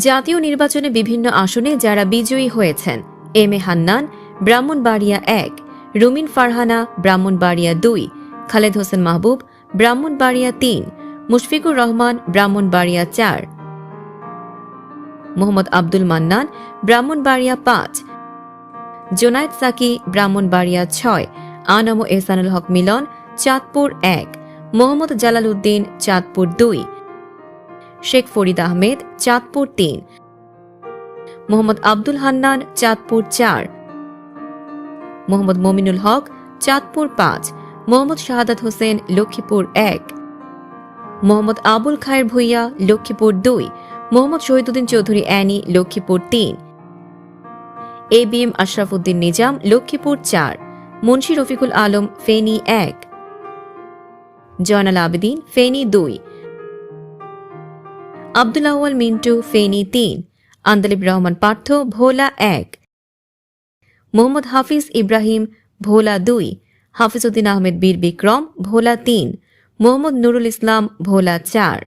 জাতীয় নির্বাচনে বিভিন্ন আসনে যারা বিজয়ী হয়েছেন: M A Hannan, Brahmanbaria ১; Rumin Farhana, Brahmanbaria ২; Khaled Hossain Mahbub, Brahmanbaria ৩; Mushfiqur Rahman, Brahmanbaria ৪; Mohammad Abdul Mannan, Brahmanbaria ৫; Zonayed Psaki, Brahmanbaria ৬; Anam O Ehsanul Haque Milan, Chandpur ১; Mohammad Jalal Uddin, Chandpur ২; Sheikh Farid Ahmed, Chandpur ৩; Mohammad Abdul Hannan, Chandpur ৪; Mohammad Mominul Haque, Chandpur ৫; Mohammad Shahadat Hossain, Lakshmipur ১; Mohammad Abul Khayer Bhuiyan, Lakshmipur ২; Mohammad Shahiduddin Chowdhury Annie, Lakshmipur ৩; A B M Ashraf Uddin Nizam, Lakshmipur ৪; Munshi Rafiqul Alam, Feni ১; Joynal Abedin, Feni ২; Abdul Awal Mintu, Feni ৩; Andalib Rahman Partha, ভোলা ১; মোহাম্মদ হাফিজ ইব্রাহিম, ভোলা ২; হাফিজ উদ্দিন আহমেদ বীর বিক্রম, ভোলা ৩; মোহাম্মদ নুরুল ইসলাম, ভোলা ৪।